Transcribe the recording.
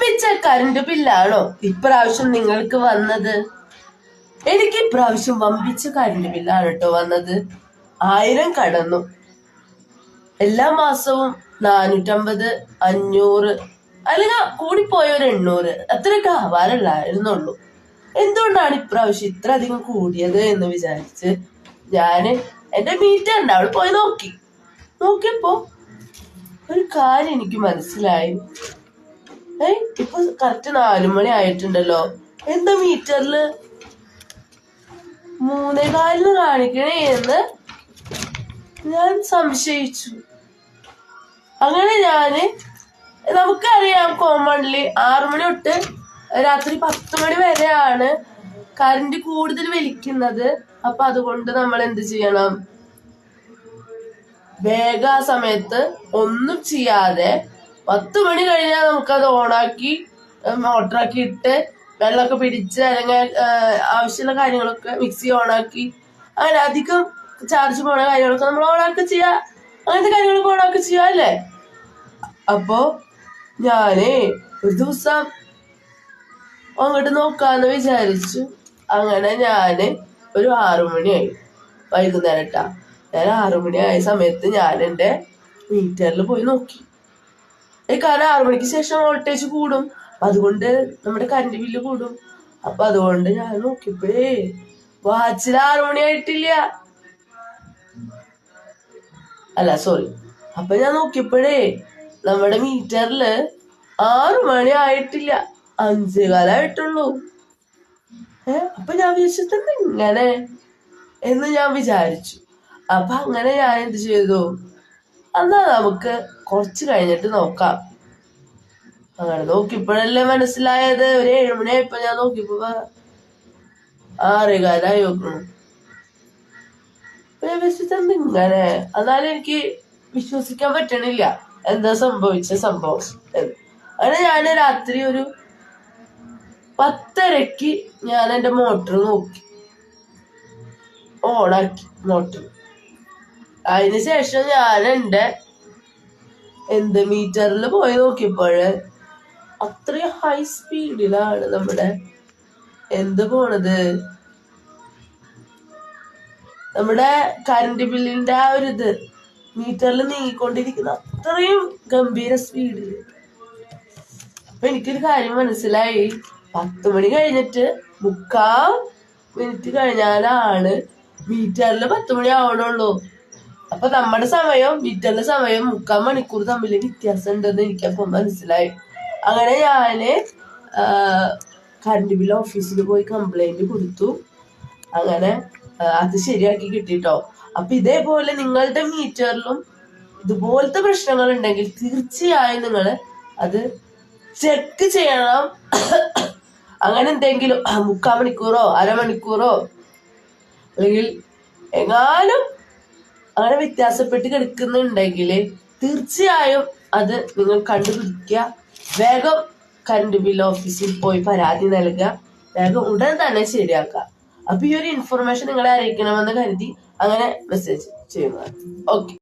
വമ്പിച്ച കറണ്ട് ബില്ലാണോ ഇപ്രാവശ്യം നിങ്ങൾക്ക് വന്നത്? എനിക്ക് ഇപ്രാവശ്യം വമ്പിച്ച കറണ്ട് ബില്ലാണ് കേട്ടോ വന്നത്. 1000 കടന്നു. എല്ലാ മാസവും 450, 500 അല്ലെങ്കിൽ കൂടിപ്പോയ ഒരു 800 അത്രയൊക്കെ ആവാറുള്ളായിരുന്നുള്ളൂ. എന്തുകൊണ്ടാണ് ഇപ്രാവശ്യം ഇത്ര അധികം കൂടിയത് എന്ന് വിചാരിച്ച് ഞാന് എന്റെ മീറ്ററിന്റെ അവിടെ പോയി നോക്കിയപ്പോ ഒരു കാര്യം എനിക്ക് മനസ്സിലായി. ഇപ്പൊ കറക്റ്റ് 4 മണി ആയിട്ടുണ്ടല്ലോ, എന്താ മീറ്ററില് 3:15 കാണിക്കണേ എന്ന് ഞാൻ സംശയിച്ചു. അങ്ങനെ നമുക്കറിയാം കോമൺലി 6 മണി തൊട്ട് രാത്രി 10 മണി വരെയാണ് കറണ്ട് കൂടുതൽ വലിക്കുന്നത്. അപ്പൊ അതുകൊണ്ട് നമ്മൾ എന്ത് ചെയ്യണം? വേഗം ആ സമയത്ത് ഒന്നും ചെയ്യാതെ 10 മണി കഴിഞ്ഞാൽ നമുക്കത് ഓണാക്കി മോട്ടറാക്കി ഇട്ട് വെള്ളമൊക്കെ പിടിച്ച് അല്ലെങ്കിൽ ആവശ്യമുള്ള കാര്യങ്ങളൊക്കെ മിക്സി ഓണാക്കി അങ്ങനെ അധികം ചാർജ് പോണ കാര്യങ്ങളൊക്കെ നമ്മൾ ഓണാക്കി ചെയ്യാ, അങ്ങനത്തെ കാര്യങ്ങളൊക്കെ ഓണാക്കി ചെയ്യാ അല്ലേ? അപ്പോ ഒരു ദിവസം അങ്ങോട്ട് നോക്കാന്ന് വിചാരിച്ചു. അങ്ങനെ ഒരു 6 മണിയായി, വൈകുന്നേരം ഞാൻ 6 മണിയായ സമയത്ത് ഞാൻ എന്റെ മീറ്ററിൽ പോയി നോക്കി. കാരണം 6 മണിക്ക് ശേഷം വോൾട്ടേജ് കൂടും, അതുകൊണ്ട് നമ്മുടെ കറണ്ട് ബില്ല് കൂടും. അപ്പൊ അതുകൊണ്ട് ഞാൻ നോക്കിയപ്പോഴേ വാച്ചിൽ 6 മണി ആയിട്ടില്ല. അപ്പൊ ഞാൻ നോക്കിയപ്പോഴേ നമ്മുടെ മീറ്ററില് 6 മണി ആയിട്ടില്ല, 5:15 ആയിട്ടുള്ളൂ. അപ്പൊ ഞാൻ വിചാരിച്ചത് ഇങ്ങനെ എന്ന് ഞാൻ വിചാരിച്ചു. അപ്പൊ അങ്ങനെ ഞാൻ എന്ത് ചെയ്തു, എന്നാ നമുക്ക് കുറച്ച് കഴിഞ്ഞിട്ട് നോക്കാം. അങ്ങനെ നോക്കിയപ്പോഴല്ലേ മനസ്സിലായത്. ഒരു 7 മണിയായപ്പോ ഞാൻ നോക്കിയപ്പോ 6:15 നോക്കണം. ഇങ്ങനെ എന്നാലും എനിക്ക് വിശ്വസിക്കാൻ പറ്റണില്ല എന്താ സംഭവിച്ച സംഭവം എന്ന്. അങ്ങനെ ഞാൻ രാത്രി ഒരു 10:30 ഞാൻ എന്റെ മോട്ടർ നോക്കി, ഓണാക്കി മോട്ടർ. അതിനുശേഷം ഞാൻ എന്റെ മീറ്ററിൽ പോയി നോക്കിയപ്പോഴ് അത്രയും ഹൈ സ്പീഡിലാണ് നമ്മുടെ പോണത്. നമ്മുടെ കറണ്ട് ബില്ലിന്റെ ആ ഒരു മീറ്ററിൽ നീങ്ങിക്കൊണ്ടിരിക്കുന്ന അത്രയും ഗംഭീര സ്പീഡില്. അപ്പൊ എനിക്കൊരു കാര്യം മനസ്സിലായി, 10 മണി കഴിഞ്ഞിട്ട് 3/4 മിനിറ്റ് കഴിഞ്ഞാലാണ് മീറ്ററിൽ 10 മണി ആവണുള്ളൂ. അപ്പൊ നമ്മുടെ സമയം മീറ്ററിന്റെ സമയം 3/4 മണിക്കൂർ തമ്മിൽ വ്യത്യാസം ഉണ്ടെന്ന് എനിക്കപ്പോ മനസ്സിലായി. അങ്ങനെ ഞാന് കറണ്ട് ബില്ല് ഓഫീസിൽ പോയി കംപ്ലൈന്റ് കൊടുത്തു. അങ്ങനെ അത് ശരിയാക്കി കിട്ടിട്ടോ. അപ്പൊ ഇതേപോലെ നിങ്ങളുടെ മീറ്ററിലും ഇതുപോലത്തെ പ്രശ്നങ്ങൾ ഉണ്ടെങ്കിൽ തീർച്ചയായും നിങ്ങൾ അത് ചെക്ക് ചെയ്യണം. അങ്ങനെ എന്തെങ്കിലും 3/4 മണിക്കൂറോ അരമണിക്കൂറോ അല്ലെങ്കിൽ എങ്ങാനും അങ്ങനെ വ്യത്യാസപ്പെട്ട് കിടക്കുന്നുണ്ടെങ്കിൽ തീർച്ചയായും അത് നിങ്ങൾ കണ്ടുപിടിക്കുക. വേഗം കറണ്ട് ബില്ല് ഓഫീസിൽ പോയി പരാതി നൽകുക, വേഗം ഉടൻ തന്നെ ശരിയാക്കുക. അപ്പൊ ഈ ഒരു ഇൻഫർമേഷൻ നിങ്ങളെ അറിയിക്കണമെന്ന് കരുതി അങ്ങനെ മെസ്സേജ് ചെയ്യുന്നതാണ്. ഓക്കെ.